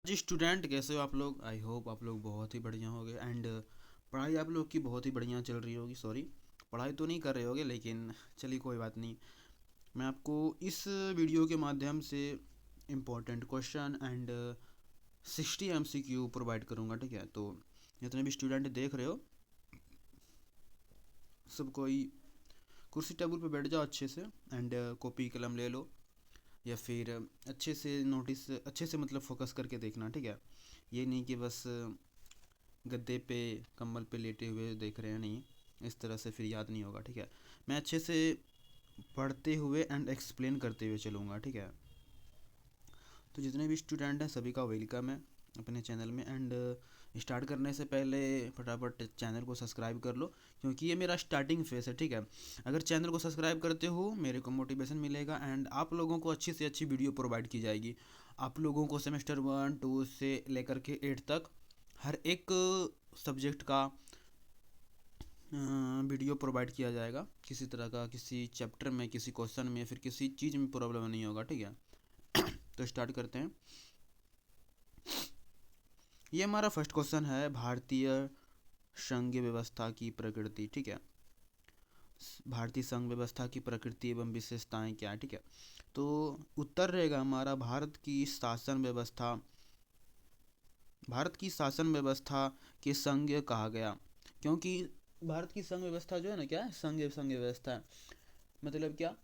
जी student, कैसे हो आप लोग? आई होप आप लोग बहुत ही बढ़िया होंगे एंड पढ़ाई आप लोग की बहुत ही बढ़िया चल रही होगी। सॉरी, पढ़ाई तो नहीं कर रहे होगे, लेकिन चलिए कोई बात नहीं। मैं आपको इस वीडियो के माध्यम से important question and 60 MCQ provide करूँगा। ठीक है, तो जितने भी स्टूडेंट देख रहे हो, सब कोई कुर्सी टेबल पे बैठ जाओ अच्छे से एंड कॉपी कलम ले लो, या फिर अच्छे से नोटिस अच्छे से मतलब फोकस करके देखना। ठीक है, ये नहीं कि बस गद्दे पे कंबल पे लेटे हुए देख रहे हैं, नहीं, इस तरह से फिर याद नहीं होगा। ठीक है, मैं अच्छे से पढ़ते हुए एंड एक्सप्लेन करते हुए चलूँगा। ठीक है, तो जितने भी स्टूडेंट हैं सभी का वेलकम है अपने चैनल में। एंड स्टार्ट करने से पहले फटाफट चैनल को सब्सक्राइब कर लो, क्योंकि ये मेरा स्टार्टिंग फेस है। ठीक है, अगर चैनल को सब्सक्राइब करते हो मेरे को मोटिवेशन मिलेगा एंड आप लोगों को अच्छी से अच्छी वीडियो प्रोवाइड की जाएगी। आप लोगों को सेमेस्टर 1 2 से लेकर के 8 तक हर एक सब्जेक्ट का वीडियो प्रोवाइड किया जाएगा। किसी तरह का किसी चैप्टर में, किसी क्वेश्चन में, फिर किसी चीज़ में प्रॉब्लम नहीं होगा। ठीक है, तो स्टार्ट करते हैं। ये हमारा फर्स्ट क्वेश्चन है, भारतीय संघ व्यवस्था की प्रकृति। ठीक है, भारतीय संघ व्यवस्था की प्रकृति एवं विशेषताएं क्या है। ठीक है, तो उत्तर रहेगा हमारा भारत की शासन व्यवस्था के संघ कहा गया, क्योंकि भारत की संघ व्यवस्था जो है ना, क्या है, संघ व्यवस्था है। मतलब क्या,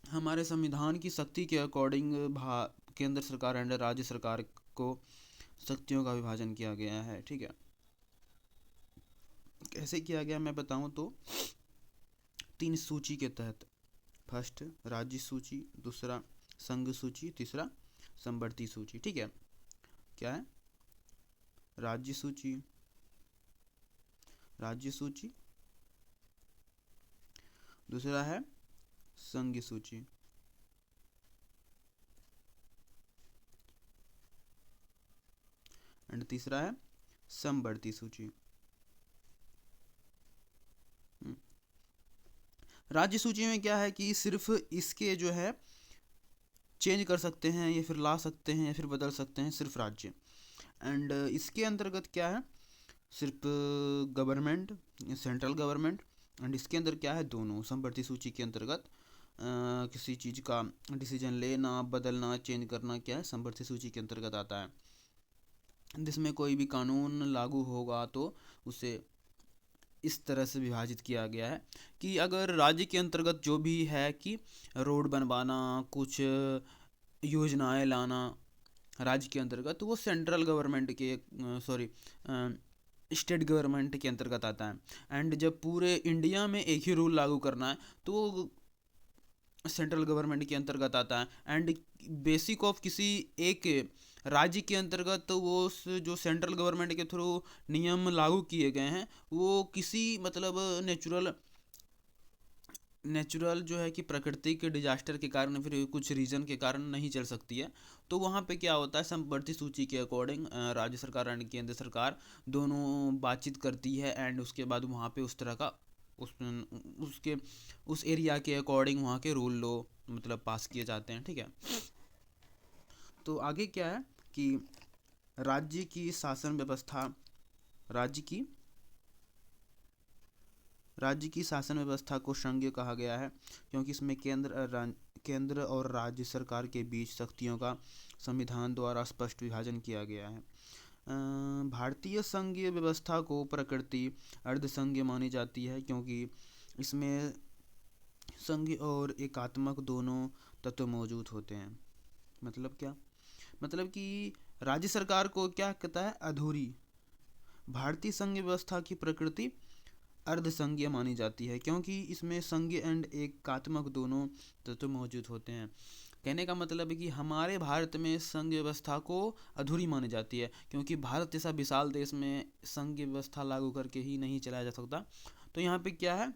हमारे संविधान की शक्ति के अकॉर्डिंग केंद्र सरकार एंड राज्य सरकार को शक्तियों का विभाजन किया गया है। ठीक है, कैसे किया गया मैं बताऊं तो 3 सूची के तहत। फर्स्ट राज्य सूची, दूसरा संघ सूची, तीसरा समवर्ती सूची। ठीक है, क्या है, राज्य सूची, दूसरा है संघ सूची, एंड तीसरा है समवर्ती सूची। राज्य सूची में क्या है कि सिर्फ इसके जो है चेंज कर सकते हैं, या फिर ला सकते हैं, या फिर बदल सकते हैं सिर्फ राज्य। एंड इसके अंतर्गत क्या है, सिर्फ गवर्नमेंट, सेंट्रल गवर्नमेंट। एंड इसके अंदर क्या है, दोनों। समवर्ती सूची के अंतर्गत किसी चीज़ का डिसीजन लेना, बदलना, चेंज करना, क्या है, समवर्ती सूची के अंतर्गत आता है। जिसमें कोई भी कानून लागू होगा तो उसे इस तरह से विभाजित किया गया है कि अगर राज्य के अंतर्गत जो भी है कि रोड बनवाना, कुछ योजनाएं लाना राज्य के अंतर्गत, तो वो सेंट्रल गवर्नमेंट के, सॉरी, स्टेट गवर्नमेंट के अंतर्गत आता है। एंड जब पूरे इंडिया में एक ही रूल लागू करना है तो सेंट्रल गवर्नमेंट के अंतर्गत आता है। एंड बेसिक ऑफ किसी एक राज्य के अंतर्गत तो वो जो सेंट्रल गवर्नमेंट के थ्रू नियम लागू किए गए हैं, वो किसी मतलब नेचुरल जो है कि प्राकृतिक डिजास्टर के कारण, फिर कुछ रीजन के कारण नहीं चल सकती है। तो वहाँ पे क्या होता है, समवर्ती सूची के अकॉर्डिंग राज्य सरकार एंड केंद्र सरकार दोनों बातचीत करती है। एंड उसके बाद वहाँ पे उस तरह का उस उसके उस एरिया के अकॉर्डिंग वहाँ के रूल लो मतलब पास किए जाते हैं। ठीक है, तो आगे क्या है कि राज्य की शासन व्यवस्था, राज्य की राज्य की शासन व्यवस्था को संघ कहा गया है, क्योंकि इसमें केंद्र और राज्य सरकार के बीच शक्तियों का संविधान द्वारा स्पष्ट विभाजन किया गया है। भारतीय संघीय व्यवस्था को प्रकृति अर्धसंघीय मानी जाती है, क्योंकि इसमें संघ और एकात्मक दोनों तत्व मौजूद होते हैं। मतलब क्या, मतलब कि राज्य सरकार को क्या कहता है, अधूरी। भारतीय संघ व्यवस्था की प्रकृति अर्धसंघीय मानी जाती है, क्योंकि इसमें संघ एंड एकात्मक दोनों तत्व मौजूद होते हैं। कहने का मतलब है कि हमारे भारत में संघ व्यवस्था को अधूरी मानी जाती है, क्योंकि भारत जैसा विशाल देश में संघ व्यवस्था लागू करके ही नहीं चलाया जा सकता। तो यहाँ पे क्या है,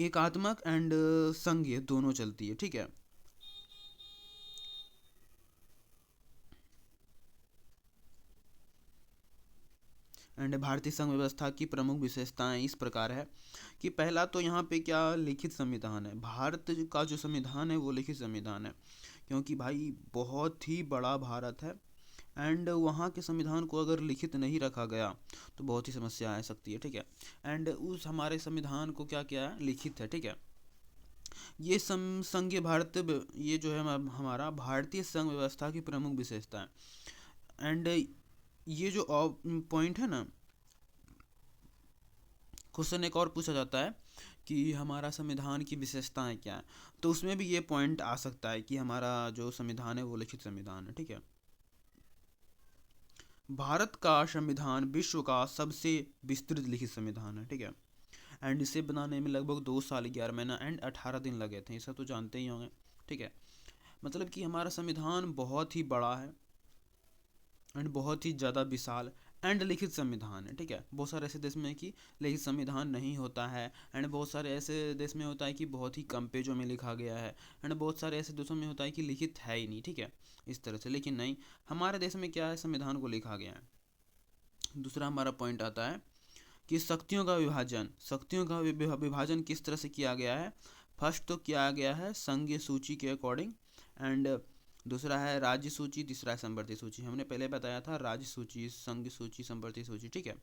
एकात्मक एंड संघीय दोनों चलती है। ठीक है, एंड भारतीय संघ व्यवस्था की प्रमुख विशेषताएं इस प्रकार है कि पहला तो यहाँ पे क्या, लिखित संविधान है। भारत का जो संविधान है वो लिखित संविधान है, क्योंकि भाई बहुत ही बड़ा भारत है एंड वहाँ के संविधान को अगर लिखित नहीं रखा गया तो बहुत ही समस्या आ सकती है, ठीक है। एंड उस हमारे संविधान को क्या किया है, लिखित है, ठीक है। ये संघीय भारत, ये जो है हमारा भारतीय संघ व्यवस्था की प्रमुख विशेषता है। एंड ये जो पॉइंट है ना, क्वेश्चन एक और पूछा जाता है कि हमारा संविधान की विशेषताएं क्या है, तो उसमें भी ये पॉइंट आ सकता है कि हमारा जो संविधान है वो लिखित संविधान है, ठीक है। भारत का संविधान विश्व का सबसे विस्तृत लिखित संविधान है, ठीक है। एंड इसे बनाने में लगभग 2 साल 11 महीना एंड 18 दिन लगे थे, ये सब तो जानते ही होंगे, ठीक है। मतलब कि हमारा संविधान बहुत ही बड़ा है एंड बहुत ही ज़्यादा विशाल एंड लिखित संविधान है, ठीक है। बहुत सारे ऐसे देश में कि लिखित संविधान नहीं होता है, एंड बहुत सारे ऐसे देश में होता है कि बहुत ही कम पेजों में लिखा गया है, एंड बहुत सारे ऐसे देशों में होता है कि लिखित है ही नहीं, ठीक है, इस तरह से। लेकिन नहीं, हमारे देश में क्या है, संविधान को लिखा गया है। दूसरा हमारा पॉइंट आता है कि शक्तियों का विभाजन, शक्तियों का विभाजन किस तरह से किया गया है। फर्स्ट तो किया गया है संघीय सूची के अकॉर्डिंग, एंड दूसरा है राज्य सूची, तीसरा है संवर्ती सूची। हमने पहले बताया था राज्य सूची, संघ सूची, संवर्ती सूची, ठीक है।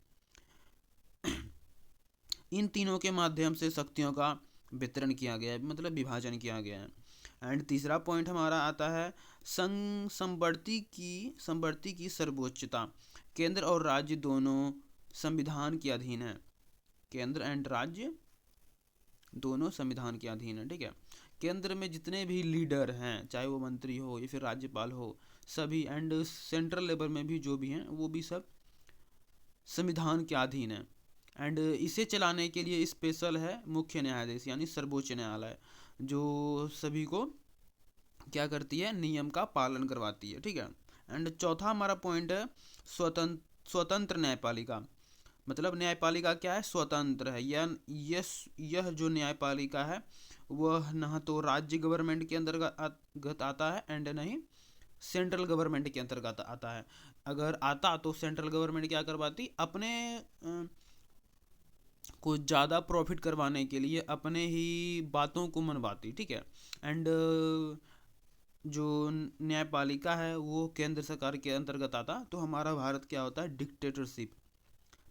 इन तीनों के माध्यम से शक्तियों का वितरण किया गया है, मतलब विभाजन किया गया है। एंड तीसरा पॉइंट हमारा आता है संवर्ती की सर्वोच्चता। केंद्र और राज्य दोनों संविधान के अधीन है, केंद्र एंड राज्य दोनों संविधान के अधीन है, ठीक है। केंद्र में जितने भी लीडर हैं, चाहे वो मंत्री हो या फिर राज्यपाल हो, सभी, एंड सेंट्रल लेवल में भी जो भी हैं वो भी सब संविधान के अधीन है। एंड इसे चलाने के लिए स्पेशल है मुख्य न्यायाधीश यानी सर्वोच्च न्यायालय, जो सभी को क्या करती है, नियम का पालन करवाती है, ठीक है। एंड चौथा हमारा पॉइंट है स्वतंत्र न्यायपालिका। मतलब न्यायपालिका क्या है, स्वतंत्र है। यह जो न्यायपालिका है वह ना तो राज्य गवर्नमेंट के अंतर्गत आता है एंड नहीं सेंट्रल गवर्नमेंट के अंतर्गत आता है। अगर आता तो सेंट्रल गवर्नमेंट क्या करवाती, अपने को ज़्यादा प्रॉफिट करवाने के लिए अपने ही बातों को मनवाती, ठीक है। एंड जो न्यायपालिका है वो केंद्र सरकार के अंतर्गत आता तो हमारा भारत क्या होता है, डिक्टेटरशिप,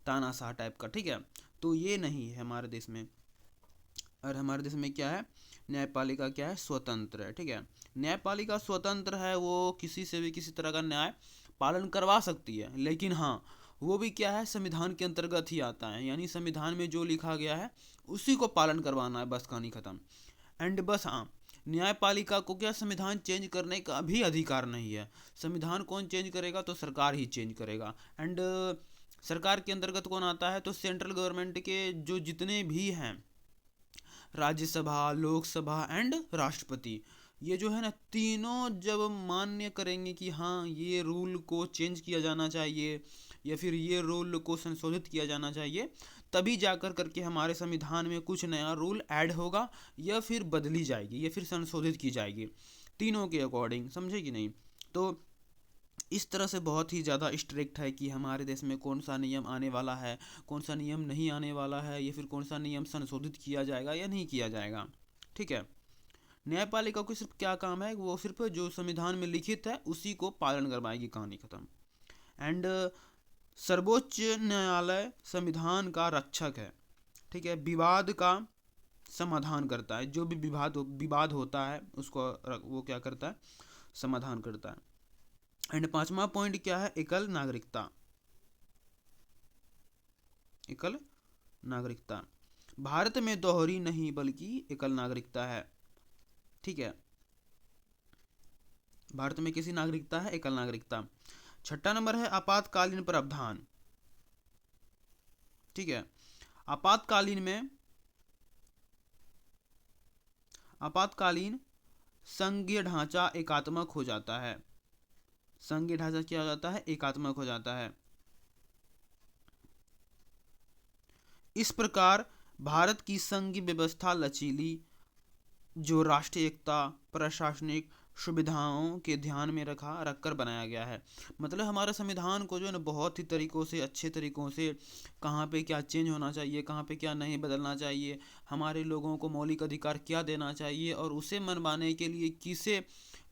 तानाशाह टाइप का, ठीक है। तो ये नहीं है हमारे देश में। और हमारे देश में क्या है, न्यायपालिका क्या है, स्वतंत्र है, ठीक है। न्यायपालिका स्वतंत्र है, वो किसी से भी किसी तरह का न्याय पालन करवा सकती है, लेकिन हाँ वो भी क्या है, संविधान के अंतर्गत ही आता है, यानी संविधान में जो लिखा गया है उसी को पालन करवाना है, बस कहानी खत्म। एंड बस हाँ, न्यायपालिका को क्या संविधान चेंज करने का भी अधिकार नहीं है। संविधान कौन चेंज करेगा, तो सरकार ही चेंज करेगा। एंड सरकार के अंतर्गत कौन आता है, तो सेंट्रल गवर्नमेंट के जो जितने भी हैं, राज्यसभा, लोकसभा एंड राष्ट्रपति, ये जो है ना तीनों जब मान्य करेंगे कि हाँ ये रूल को चेंज किया जाना चाहिए या फिर ये रूल को संशोधित किया जाना चाहिए, तभी जाकर करके हमारे संविधान में कुछ नया रूल ऐड होगा या फिर बदली जाएगी या फिर संशोधित की जाएगी, तीनों के अकॉर्डिंग, समझे कि नहीं। तो इस तरह से बहुत ही ज़्यादा स्ट्रिक्ट है कि हमारे देश में कौन सा नियम आने वाला है, कौन सा नियम नहीं आने वाला है, या फिर कौन सा नियम संशोधित किया जाएगा या नहीं किया जाएगा, ठीक है। न्यायपालिका को सिर्फ क्या काम है, वो सिर्फ जो संविधान में लिखित है उसी को पालन करवाएगी, कहानी खत्म। एंड सर्वोच्च न्यायालय संविधान का रक्षक है, ठीक है। विवाद का समाधान करता है, जो भी विवाद होता है उसको वो क्या करता है, समाधान करता है। एंड पांचवा पॉइंट क्या है, एकल नागरिकता। एकल नागरिकता, भारत में दोहरी नहीं बल्कि एकल नागरिकता है, ठीक है। भारत में किसी नागरिकता है, एकल नागरिकता। छठा नंबर है आपातकालीन प्रावधान, ठीक है। आपातकालीन संघीय ढांचा एकात्मक हो जाता है, संघीय ढांचा क्या हो जाता है, एकात्मक हो जाता है। इस प्रकार भारत की संघीय व्यवस्था लचीली, जो राष्ट्रीय एकता, प्रशासनिक सुविधाओं के ध्यान में रखकर बनाया गया है। मतलब हमारे संविधान को जो है ना बहुत ही तरीकों से, अच्छे तरीकों से, कहाँ पे क्या चेंज होना चाहिए, कहाँ पे क्या नहीं बदलना चाहिए, हमारे लोगों को मौलिक अधिकार क्या देना चाहिए और उसे मनवाने के लिए किसे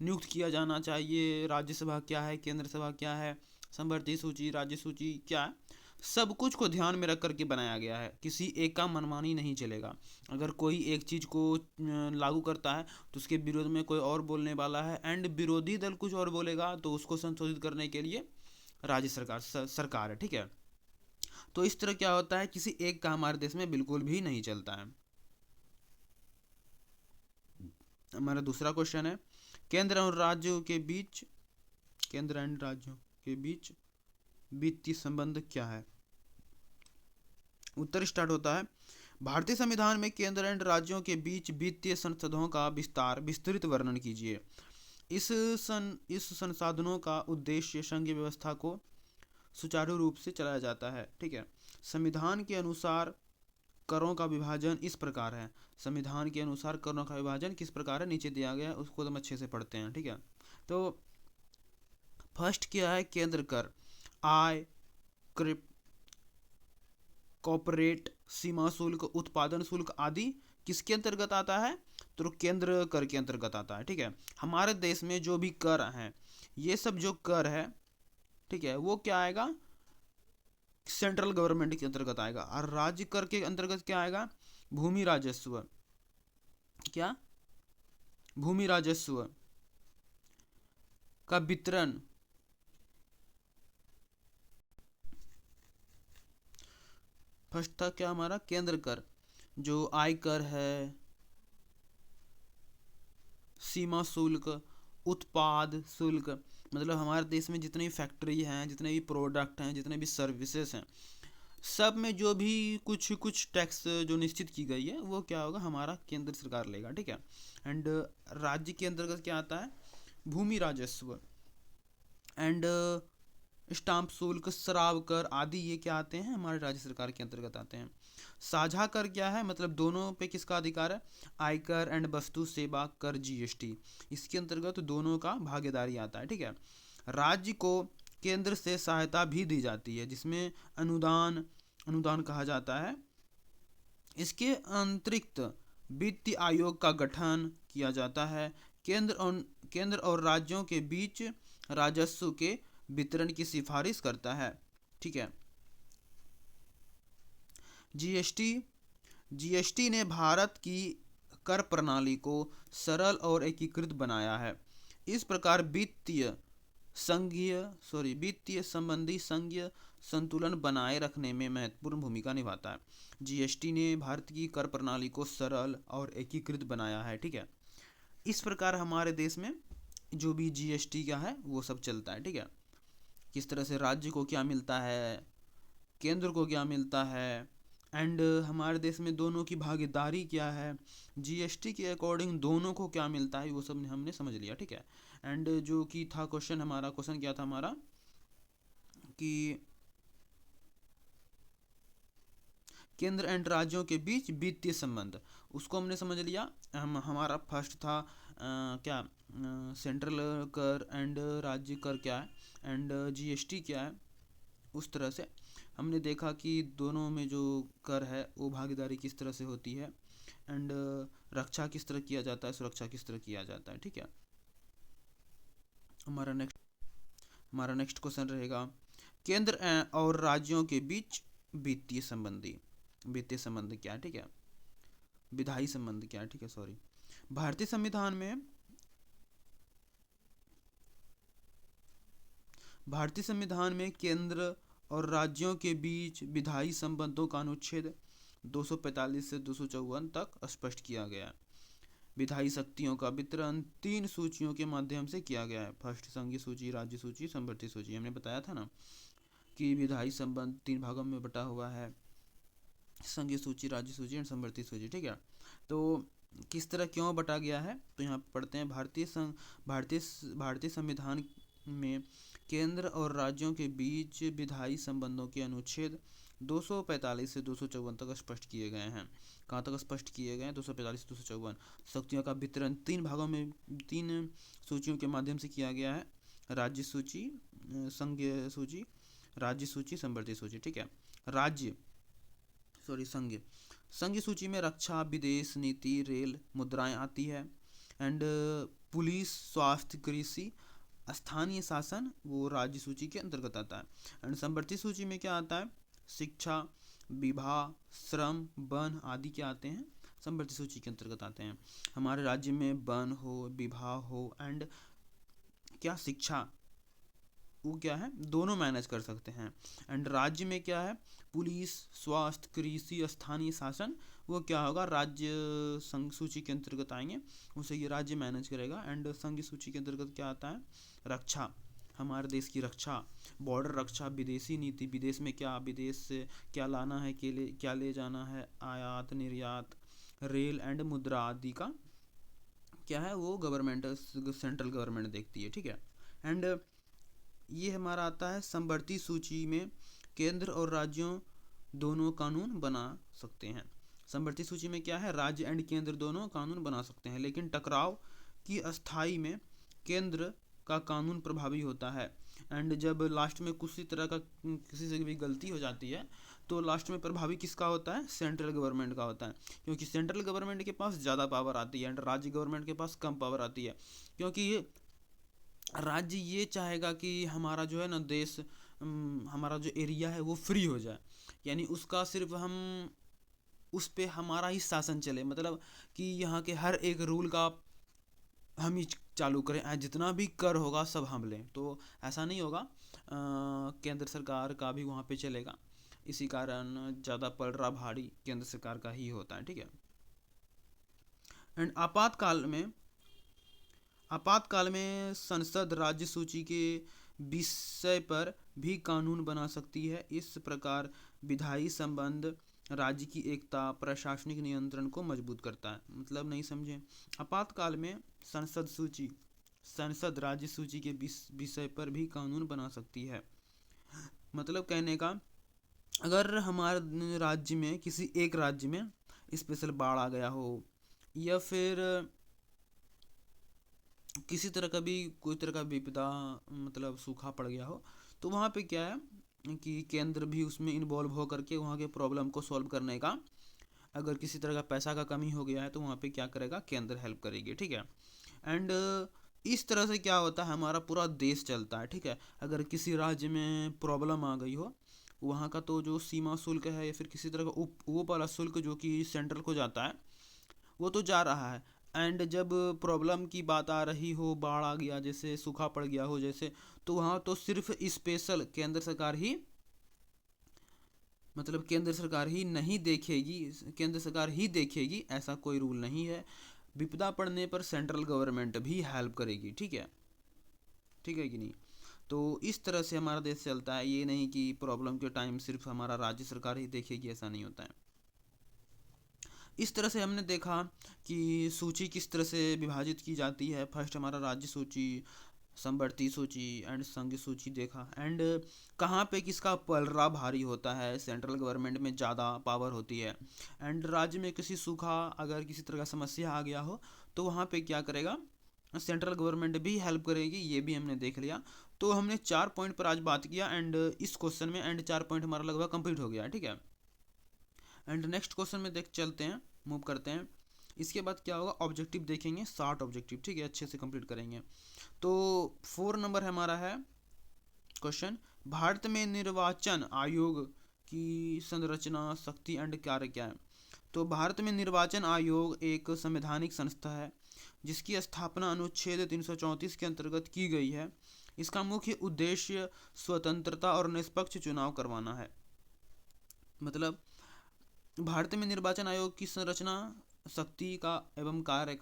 नियुक्त किया जाना चाहिए, राज्यसभा क्या है, केंद्र सभा क्या है, संवर्ती सूची, राज्य सूची क्या है, सब कुछ को ध्यान में रख करके बनाया गया है। किसी एक का मनमानी नहीं चलेगा। अगर कोई एक चीज़ को लागू करता है तो उसके विरोध में कोई और बोलने वाला है, एंड विरोधी दल कुछ और बोलेगा तो उसको संशोधित करने के लिए राज्य सरकार है, ठीक है। तो इस तरह क्या होता है, किसी एक का हमारे देश में बिल्कुल भी नहीं चलता है। हमारा दूसरा क्वेश्चन है, केंद्र और राज्यों के बीच वित्तीय संबंध क्या है। उत्तर स्टार्ट होता है, भारतीय संविधान में केंद्र एंड राज्यों के बीच वित्तीय संसाधनों का विस्तृत वर्णन कीजिए। इस संसाधनों का उद्देश्य संघीय व्यवस्था को सुचारू रूप से चलाया जाता है, ठीक है। संविधान के अनुसार करों का विभाजन इस प्रकार है। संविधान के अनुसार करों का विभाजन किस प्रकार है, नीचे दिया गया है, उसको हम अच्छे से पढ़ते हैं, ठीक है। तो फर्स्ट क्या है, केंद्र कर, आय, कॉर्पोरेट, सीमा शुल्क, उत्पादन शुल्क आदि किसके अंतर्गत आता है, तो केंद्र कर के अंतर्गत आता है, ठीक है। हमारे देश में जो भी कर हैं, ये सब जो कर है, ठीक है, वो क्या आएगा, सेंट्रल गवर्नमेंट के अंतर्गत आएगा। और राज्य कर के अंतर्गत क्या आएगा, भूमि राजस्व, क्या, भूमि राजस्व का वितरण, फर्स्ट था क्या हमारा, केंद्र कर, जो आयकर है, सीमा शुल्क, उत्पाद शुल्क, मतलब हमारे देश में जितनी भी फैक्ट्री हैं, जितने भी प्रोडक्ट हैं, जितने भी सर्विसेज हैं, सब में जो भी कुछ टैक्स जो निश्चित की गई है वो क्या होगा, हमारा केंद्र सरकार लेगा, ठीक है। एंड राज्य के अंतर्गत क्या आता है, भूमि राजस्व, एंड स्टाम्प शुल्क, शराब कर आदि, ये क्या आते हैं, हमारे राज्य सरकार के अंतर्गत आते हैं। साझा कर क्या है, मतलब दोनों पे किसका अधिकार है, आयकर एंड वस्तु सेवा कर, जीएसटी, इसके अंतर्गत दोनों का भागीदारी आता है, ठीक है। राज्य को केंद्र से सहायता भी दी जाती है, जिसमें अनुदान कहा जाता है। इसके अतिरिक्त वित्तीय आयोग का गठन किया जाता है। केंद्र और राज्यों के बीच राजस्व के वितरण की सिफारिश करता है, ठीक है। जीएसटी ने भारत की कर प्रणाली को सरल और एकीकृत बनाया है। इस प्रकार वित्तीय संबंधी संघीय संतुलन बनाए रखने में महत्वपूर्ण भूमिका निभाता है। जीएसटी ने भारत की कर प्रणाली को सरल और एकीकृत बनाया है, ठीक है। इस प्रकार हमारे देश में जो भी जीएसटी का है वो सब चलता है, ठीक है। किस तरह से राज्य को क्या मिलता है, केंद्र को क्या मिलता है, एंड हमारे देश में दोनों की भागीदारी क्या है, जीएसटी के अकॉर्डिंग दोनों को क्या मिलता है, वो सब हमने समझ लिया, ठीक है। एंड जो कि था क्वेश्चन क्या था हमारा, कि केंद्र एंड राज्यों के बीच वित्तीय संबंध, उसको हमने समझ लिया। हमारा फर्स्ट था क्या, सेंट्रल कर एंड राज्य कर क्या है, एंड जीएसटी क्या है। उस तरह से हमने देखा कि दोनों में जो कर है वो भागीदारी किस तरह से होती है, एंड रक्षा किस तरह किया जाता है, सुरक्षा किस तरह किया जाता है, ठीक है। हमारा नेक्स्ट क्वेश्चन रहेगा, केंद्र और राज्यों के बीच वित्तीय संबंध क्या है, ठीक है, विधायी संबंध क्या है, ठीक है, सॉरी। भारतीय संविधान में केंद्र और राज्यों के बीच विधायी संबंधों का अनुच्छेद 245 से 254 तक स्पष्ट किया गया है। विधायी शक्तियों का वितरण 3 सूचियों के माध्यम से किया गया है। फर्स्ट संघीय सूची, राज्य सूची, संवर्ती सूची। हमने बताया था ना कि विधायी संबंध 3 भागों में बटा हुआ है, संघीय सूची, राज्य सूची और संवर्ती सूची, ठीक है। तो किस तरह क्यों बटा गया है, तो यहाँ पढ़ते हैं, भारतीय संविधान में केंद्र और राज्यों के बीच विधायी संबंधों के अनुच्छेद 245 से 254 तक स्पष्ट किए गए हैं। कहाँ तक स्पष्ट किए गए हैं, 245 से 254। शक्तियों का वितरण 3 भागों में 3 सूचियों के माध्यम से किया गया है, राज्य सूची, संघीय सूची, राज्य सूची, संवर्ती सूची, ठीक है। संघीय सूची में रक्षा, विदेश नीति, रेल, मुद्राएं आती है, एंड पुलिस, स्वास्थ्य, कृषि, स्थानीय शासन वो राज्य सूची के अंतर्गत आता है। एंड समवर्ती सूची में क्या आता है? शिक्षा, विवाह, श्रम, वन आदि क्या आते हैं? समवर्ती सूची के अंतर्गत आते हैं। हमारे राज्य में वन हो, विवाह हो एंड क्या शिक्षा, वो क्या है, दोनों मैनेज कर सकते हैं। एंड राज्य में क्या है? पुलिस, स्वास्थ्य, कृषि, स्थानीय शासन, वो क्या होगा? राज्य संघ सूची के अंतर्गत आएंगे, उसे ये राज्य मैनेज करेगा। एंड संघ सूची के अंतर्गत क्या आता है? रक्षा, हमारे देश की रक्षा, बॉर्डर रक्षा, विदेशी नीति, विदेश में क्या, विदेश से क्या लाना है, क्या ले जाना है, आयात निर्यात, रेल एंड मुद्रा आदि का क्या है, वो गवर्नमेंट, सेंट्रल गवर्नमेंट देखती है, ठीक है। एंड ये हमारा आता है समवर्ती सूची में केंद्र और राज्यों दोनों कानून बना सकते हैं। समवर्ती सूची में क्या है? राज्य एंड केंद्र दोनों कानून बना सकते हैं, लेकिन टकराव की अस्थाई में केंद्र का कानून प्रभावी होता है। एंड जब लास्ट में किसी तरह का किसी से भी गलती हो जाती है तो लास्ट में प्रभावी किसका होता है? सेंट्रल गवर्नमेंट का होता है, क्योंकि सेंट्रल गवर्नमेंट के पास ज़्यादा पावर आती है एंड राज्य गवर्नमेंट के पास कम पावर आती है। क्योंकि राज्य ये चाहेगा कि हमारा जो है ना देश, हमारा जो एरिया है वो फ्री हो जाए, यानी उसका सिर्फ हम उस पे हमारा ही शासन चले, मतलब कि यहाँ के हर एक रूल का हम ही चालू करें, जितना भी कर होगा सब हम लें। तो ऐसा नहीं होगा, केंद्र सरकार का भी वहाँ पे चलेगा। इसी कारण ज़्यादा पलड़ा भारी केंद्र सरकार का ही होता है, ठीक है। एंड आपातकाल में संसद राज्य सूची के विषय पर भी कानून बना सकती है। इस प्रकार विधायी संबंध राज्य की एकता, प्रशासनिक नियंत्रण को मजबूत करता है। मतलब नहीं समझे? आपातकाल में संसद राज्य सूची के विषय पर भी कानून बना सकती है। मतलब कहने का, अगर हमारे राज्य में, किसी एक राज्य में स्पेशल बाढ़ आ गया हो या फिर किसी तरह का भी कोई तरह का विपदा, मतलब सूखा पड़ गया हो, तो वहाँ पे क्या है कि केंद्र भी उसमें इन्वॉल्व हो करके वहाँ के प्रॉब्लम को सॉल्व करने का, अगर किसी तरह का पैसा का कमी हो गया है तो वहाँ पे क्या करेगा? केंद्र हेल्प करेगी, ठीक है। एंड इस तरह से क्या होता है, हमारा पूरा देश चलता है, ठीक है। अगर किसी राज्य में प्रॉब्लम आ गई हो, वहाँ का तो जो सीमा शुल्क है या फिर किसी तरह का वो वाला शुल्क जो कि सेंट्रल को जाता है, वो तो जा रहा है। एंड जब प्रॉब्लम की बात आ रही हो, बाढ़ आ गया जैसे, सूखा पड़ गया हो जैसे, तो वहाँ तो सिर्फ स्पेशल केंद्र सरकार ही, मतलब केंद्र सरकार ही नहीं देखेगी, केंद्र सरकार ही देखेगी, ऐसा कोई रूल नहीं है। विपदा पड़ने पर सेंट्रल गवर्नमेंट भी हेल्प करेगी, ठीक है, ठीक है कि नहीं? तो इस तरह से हमारा देश चलता है, ये नहीं कि प्रॉब्लम के टाइम सिर्फ हमारा राज्य सरकार ही देखेगी, ऐसा नहीं होता है। इस तरह से हमने देखा कि सूची किस तरह से विभाजित की जाती है। फर्स्ट हमारा राज्य सूची, समवर्ती सूची एंड संघ सूची देखा। एंड कहाँ पे किसका पलड़ा भारी होता है, सेंट्रल गवर्नमेंट में ज़्यादा पावर होती है। एंड राज्य में किसी सूखा, अगर किसी तरह का समस्या आ गया हो तो वहाँ पे क्या करेगा? सेंट्रल गवर्नमेंट भी हेल्प करेगी, ये भी हमने देख लिया। तो हमने 4 पॉइंट पर आज बात किया एंड इस क्वेश्चन में, एंड 4 पॉइंट हमारा लगभग कंप्लीट हो गया, ठीक है। एंड नेक्स्ट क्वेश्चन में देख चलते हैं, मूव करते हैं। इसके बाद क्या होगा? ऑब्जेक्टिव देखेंगे, 60 ऑब्जेक्टिव, ठीक है, अच्छे से कंप्लीट करेंगे। तो 4 नंबर हमारा है क्वेश्चन, भारत में निर्वाचन आयोग की संरचना, शक्ति एंड कार्य क्या है? तो भारत में निर्वाचन आयोग एक संवैधानिक संस्था है जिसकी स्थापना अनुच्छेद 334 के अंतर्गत की गई है। इसका मुख्य उद्देश्य स्वतंत्रता और निष्पक्ष चुनाव करवाना है। मतलब भारत में निर्वाचन आयोग की संरचना, शक्ति का एवं कार्य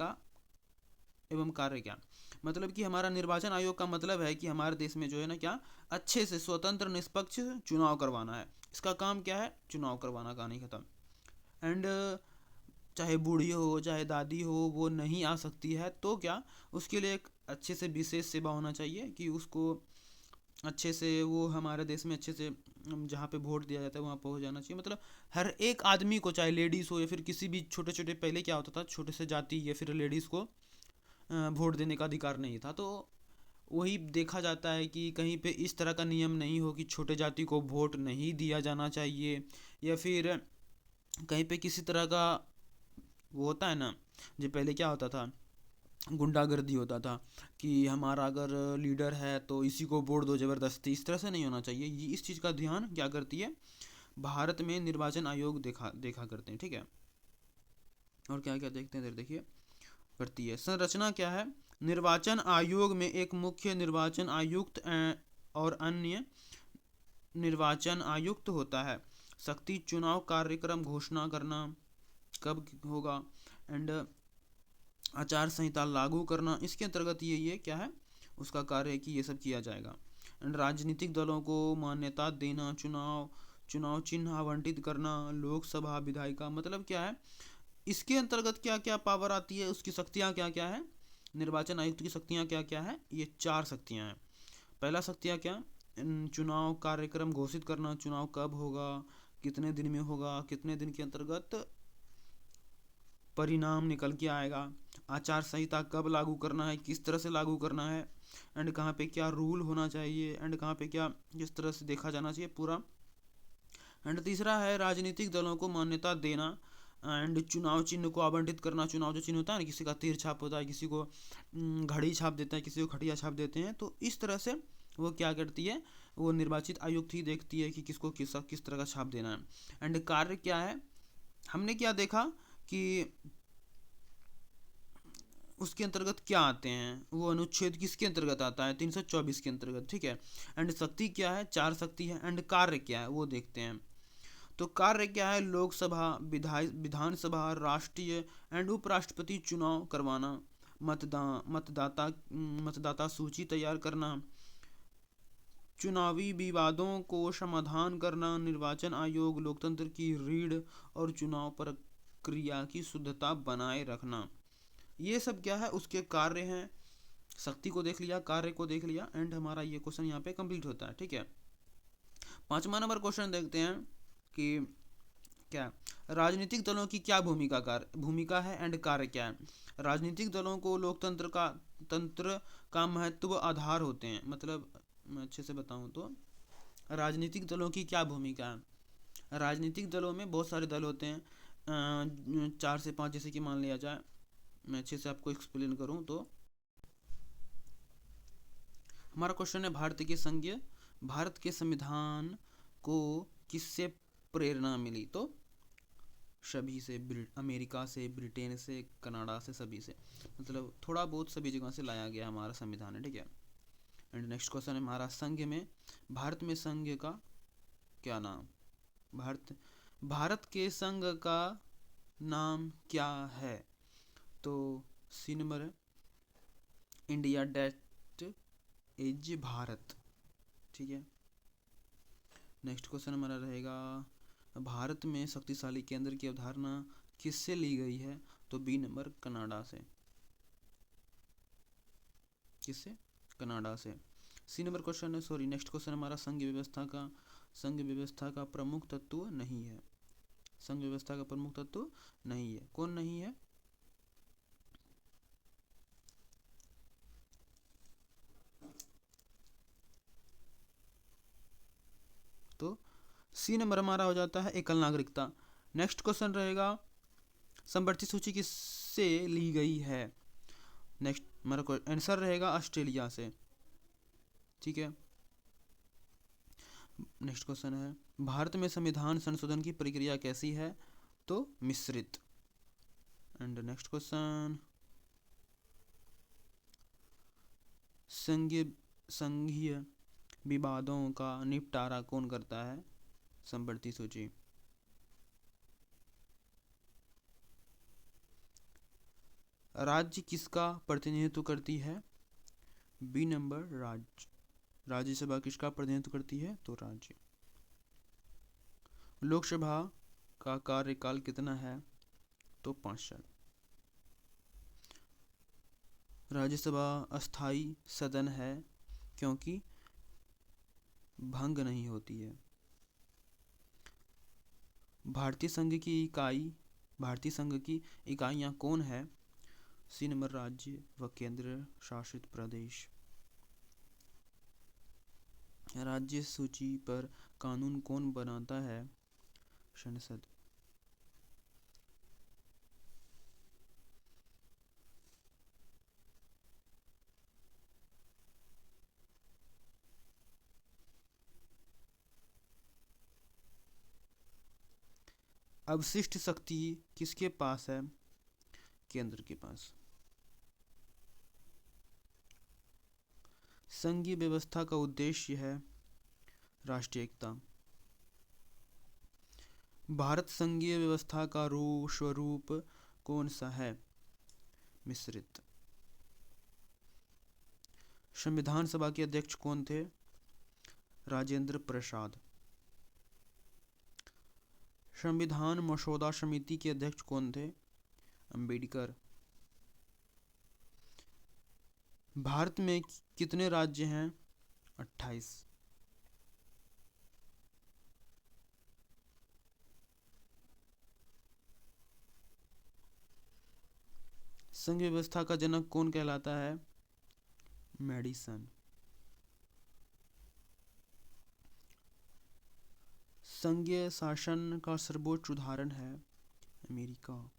क्या? मतलब कि हमारा निर्वाचन आयोग का मतलब है कि हमारे देश में जो है ना क्या, अच्छे से स्वतंत्र निष्पक्ष चुनाव करवाना है। इसका काम क्या है? चुनाव करवाना, कहानी खत्म। एंड चाहे बूढ़ी हो चाहे दादी हो, वो नहीं आ सकती है तो क्या, उसके लिए एक अच्छे से विशेष सेवा होना चाहिए कि उसको अच्छे से, वो हमारे देश में अच्छे से जहाँ पे वोट दिया जाता है वहाँ पहुँच जाना चाहिए। मतलब हर एक आदमी को, चाहे लेडीज़ हो या फिर किसी भी छोटे छोटे, पहले क्या होता था, छोटे से जाति या फिर लेडीज़ को वोट देने का अधिकार नहीं था। तो वही देखा जाता है कि कहीं पे इस तरह का नियम नहीं हो कि छोटे जाति को वोट नहीं दिया जाना चाहिए, या फिर कहीं पे किसी तरह का वो होता है ना, जो पहले क्या होता था गुंडागर्दी होता था कि हमारा अगर लीडर है तो इसी को वोट दो ज़बरदस्ती, इस तरह से नहीं होना चाहिए। ये इस चीज़ का ध्यान क्या करती है, भारत में निर्वाचन आयोग देखा देखा करते हैं, ठीक है। और क्या क्या देखते हैं इधर देखिए, करती है। संरचना क्या है, निर्वाचन आयोग में एक मुख्य निर्वाचन आयुक्त और अन्य निर्वाचन आयुक्त होता है। शक्ति चुनाव कार्यक्रम घोषणा करना कब होगा, एंड आचार संहिता लागू करना, इसके अंतर्गत ये क्या है उसका कार्य है कि ये सब किया जाएगा। एंड राजनीतिक दलों को मान्यता देना, चुनाव चुनाव चिन्ह आवंटित करना, लोकसभा विधायिका, मतलब क्या है इसके अंतर्गत क्या क्या पावर आती है, उसकी शक्तियाँ क्या क्या है, निर्वाचन आयुक्त की शक्तियाँ क्या क्या है, ये 4 शक्तियाँ हैं। पहला शक्तियाँ क्या, चुनाव कार्यक्रम घोषित करना, चुनाव कब होगा, कितने दिन में होगा, कितने दिन के अंतर्गत परिणाम निकल के आएगा, आचार संहिता कब लागू करना है, किस तरह से लागू करना है, एंड कहाँ पे क्या रूल होना चाहिए, एंड कहाँ पे क्या किस तरह से देखा जाना चाहिए पूरा। एंड तीसरा है राजनीतिक दलों को मान्यता देना, एंड चुनाव चिन्ह को आवंटित करना। चुनाव जो चिन्ह होता है ना, किसी का तीर छाप होता है, किसी को घड़ी छाप देते हैं, किसी को खटिया छाप देते हैं, तो इस तरह से वो क्या करती है, वो निर्वाचित आयुक्त ही देखती है कि किसको किस तरह का छाप देना है। एंड कार्य क्या है, हमने क्या देखा कि उसके अंतर्गत क्या आते हैं, वो अनुच्छेद किसके अंतर्गत आता है, 324 के अंतर्गत, ठीक है। एंड शक्ति क्या है, 4 शक्ति है। एंड कार्य क्या है वो देखते हैं। तो कार्य क्या है, लोकसभा, विधानसभा, राष्ट्रीय एंड उपराष्ट्रपति चुनाव करवाना, मतदाता सूची तैयार करना, चुनावी विवादों को समाधान करना, निर्वाचन आयोग लोकतंत्र की रीढ़ और चुनाव प्रक्रिया की शुद्धता बनाए रखना, ये सब क्या है उसके कार्य हैं। शक्ति को देख लिया, कार्य को देख लिया, एंड हमारा ये क्वेश्चन यहाँ पे कंप्लीट होता है, ठीक है। 5वां नंबर क्वेश्चन देखते हैं कि क्या, राजनीतिक दलों की क्या भूमिका है एंड कार्य क्या है। राजनीतिक दलों को लोकतंत्र का तंत्र का महत्व आधार होते हैं। मतलब मैं अच्छे से बताऊं तो राजनीतिक दलों की क्या भूमिका है, राजनीतिक दलों में बहुत सारे दल होते हैं, 4 से 5, जैसे कि मान लिया जाए, मैं अच्छे से आपको एक्सप्लेन करूं तो हमारा क्वेश्चन है, भारत के संविधान को किससे प्रेरणा मिली, तो सभी से, अमेरिका से, ब्रिटेन से, कनाडा से, सभी से, मतलब थोड़ा बहुत सभी जगह से लाया गया हमारा संविधान है, ठीक है। एंड नेक्स्ट क्वेश्चन है हमारा, भारत में संघ का क्या नाम, भारत के संघ का नाम क्या है, तो सी नंबर है इंडिया डेट इज भारत, ठीक है। नेक्स्ट क्वेश्चन हमारा रहेगा, भारत में शक्तिशाली केंद्र की अवधारणा किससे ली गई है, तो बी नंबर कनाडा से, किससे, कनाडा से। सी नंबर क्वेश्चन है, सॉरी नेक्स्ट क्वेश्चन हमारा, संघ व्यवस्था का प्रमुख तत्व नहीं है, संघ व्यवस्था का प्रमुख तत्व नहीं है, कौन नहीं है, तो सी नंबर हमारा हो जाता है एकल नागरिकता। नेक्स्ट क्वेश्चन रहेगा, संवर्ती सूची किससे ली गई है, नेक्स्ट हमारा आंसर रहेगा ऑस्ट्रेलिया से, ठीक है। नेक्स्ट क्वेश्चन है, भारत में संविधान संशोधन की प्रक्रिया कैसी है, तो मिश्रित। एंड नेक्स्ट क्वेश्चन, संघीय विवादों का निपटारा कौन करता है, संवर्ती सूची। राज्य किसका प्रतिनिधित्व करती है, बी नंबर राज्यसभा किसका प्रतिनिधित्व करती है, तो राज्य। लोकसभा का कार्यकाल कितना है, तो 5 साल। राज्यसभा अस्थाई सदन है क्योंकि भंग नहीं होती है। भारतीय संघ की इकाइयाँ कौन है, सी नंबर राज्य व केंद्र शासित प्रदेश। राज्य सूची पर कानून कौन बनाता है, संसद। अवशिष्ट शक्ति किसके पास है? केंद्र के पास। संघीय व्यवस्था का उद्देश्य है राष्ट्रीय एकता। भारत संघीय व्यवस्था का स्वरूप कौन सा है? मिश्रित। संविधान सभा के अध्यक्ष कौन थे? राजेंद्र प्रसाद। संविधान मसौदा समिति के अध्यक्ष कौन थे? अंबेडकर। भारत में कितने राज्य हैं? 28। संघ व्यवस्था का जनक कौन कहलाता है? मेडिसन। संघीय शासन का सर्वोच्च उदाहरण है अमेरिका।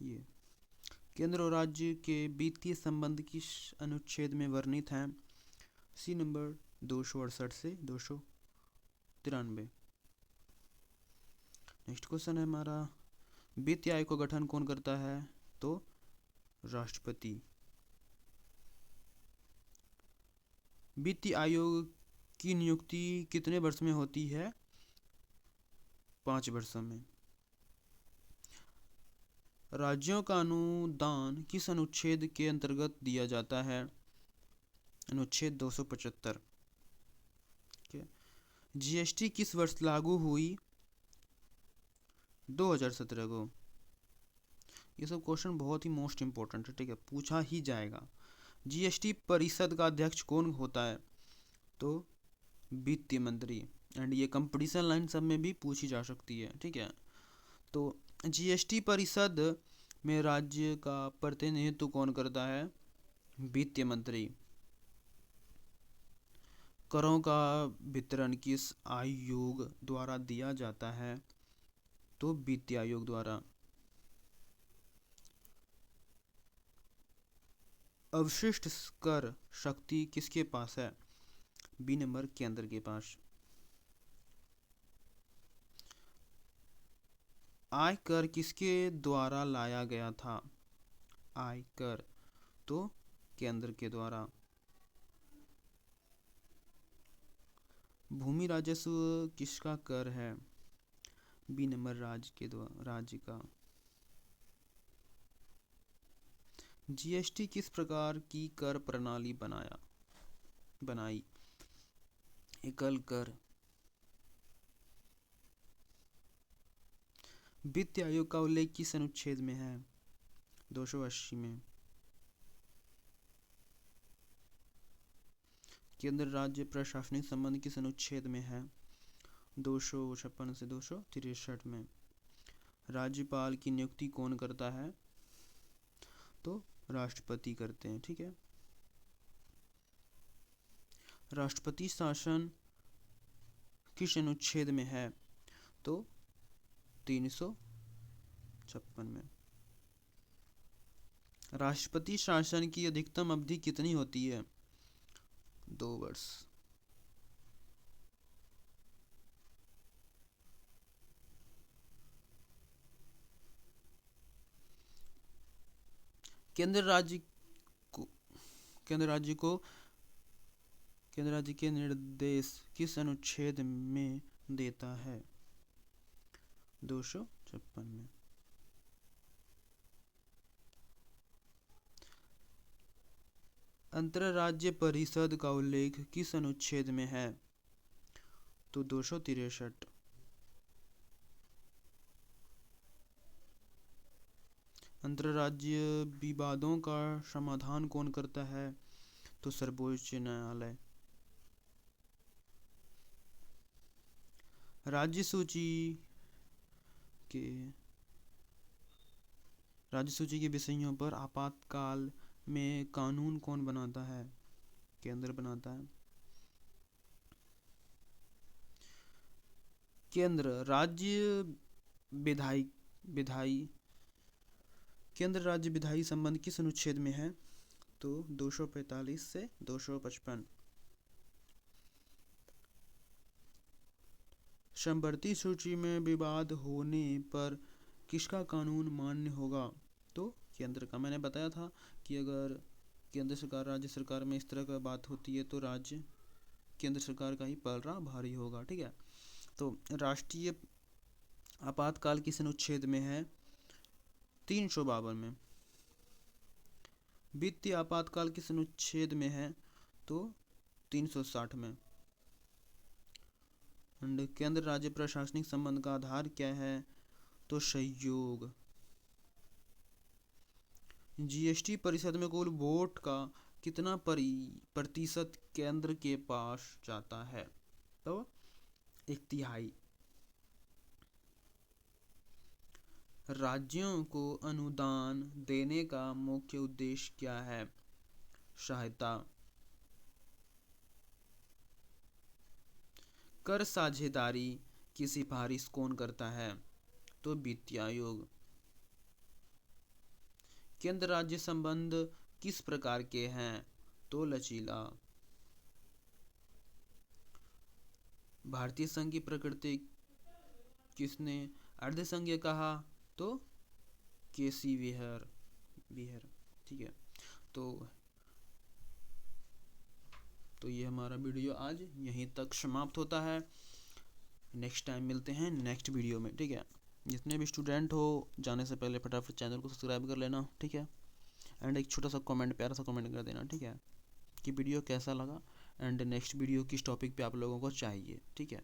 ये केंद्र और राज्य के वित्तीय संबंध किस अनुच्छेद में वर्णित हैं? सी नंबर 268 से 293। नेक्स्ट क्वेश्चन है हमारा, वित्त आयोग का गठन कौन करता है? तो राष्ट्रपति। वित्त आयोग की नियुक्ति कितने वर्ष में होती है? 5 वर्षों में। राज्यों का अनुदान किस अनुच्छेद के अंतर्गत दिया जाता है? अनुच्छेद 275। जीएसटी किस वर्ष लागू हुई? 2017 को। ये सब क्वेश्चन बहुत ही मोस्ट इम्पोर्टेंट है, ठीक है, पूछा ही जाएगा। जीएसटी परिषद का अध्यक्ष कौन होता है? तो वित्त मंत्री। एंड ये कंपटीशन लाइन सब में भी पूछी जा सकती है, ठीक है। तो जीएसटी परिषद में राज्य का प्रतिनिधित्व कौन करता है? वित्त मंत्री। करों का वितरण किस आयोग द्वारा दिया जाता है? तो वित्त आयोग द्वारा। अवशिष्ट कर शक्ति किसके पास है? बी नंबर केंद्र के पास। आयकर किसके द्वारा लाया गया था? आयकर तो केंद्र के द्वारा। भूमि राजस्व किसका कर है? बी नंबर राज्य का। जीएसटी किस प्रकार की कर प्रणाली बनाई? एकल कर। वित्त आयोग का उल्लेख किस अनुच्छेद में है? 280 में। केंद्र राज्य प्रशासनिक संबंध किस अनुच्छेद में है? 256 से 263 में। राज्यपाल की नियुक्ति कौन करता है? तो राष्ट्रपति करते हैं, ठीक है। राष्ट्रपति शासन किस अनुच्छेद में है? तो 356 में। राष्ट्रपति शासन की अधिकतम अवधि कितनी होती है? 2 वर्ष। केंद्र राज्य के निर्देश किस अनुच्छेद में देता है? 256 में। अंतरराज्य परिषद का उल्लेख किस अनुच्छेद में है? तो 263। अंतरराज्य विवादों का समाधान कौन करता है? तो सर्वोच्च न्यायालय। राज्य सूची के विषयों पर आपातकाल में कानून कौन बनाता है? केंद्र बनाता है। केंद्र राज्य विधायी संबंध किस अनुच्छेद में है? तो 245 से 255। समवर्ती सूची में विवाद होने पर किसका कानून मान्य होगा? तो केंद्र का। मैंने बताया था कि अगर केंद्र सरकार राज्य सरकार में इस तरह का बात होती है तो राज्य केंद्र सरकार का ही पलड़ा भारी होगा। ठीक है, तो राष्ट्रीय आपातकाल किस अनुच्छेद में है? 352 में। वित्तीय आपातकाल किस अनुच्छेद में है? तो 360 में। केंद्र राज्य प्रशासनिक संबंध का आधार क्या है? तो सहयोग। जीएसटी परिषद में कुल वोट का कितना प्रतिशत केंद्र के पास जाता है? तो 1/3। राज्यों को अनुदान देने का मुख्य उद्देश्य क्या है? सहायता। कर साझेदारी की सिफारिश कौन करता है? तो वित्त आयोग। केंद्र राज्य संबंध किस प्रकार के हैं? तो लचीला। भारतीय संघ की प्रकृति किसने अर्धसंघीय कहा? तो केसी व्हीयर। ठीक है, तो ये हमारा वीडियो आज यहीं तक समाप्त होता है। नेक्स्ट टाइम मिलते हैं नेक्स्ट वीडियो में। ठीक है, जितने भी स्टूडेंट हो जाने से पहले फटाफट चैनल को सब्सक्राइब कर लेना। ठीक है, एंड एक छोटा सा कमेंट, प्यारा सा कमेंट कर देना। ठीक है, कि वीडियो कैसा लगा एंड नेक्स्ट वीडियो किस टॉपिक पे आप लोगों को चाहिए। ठीक है।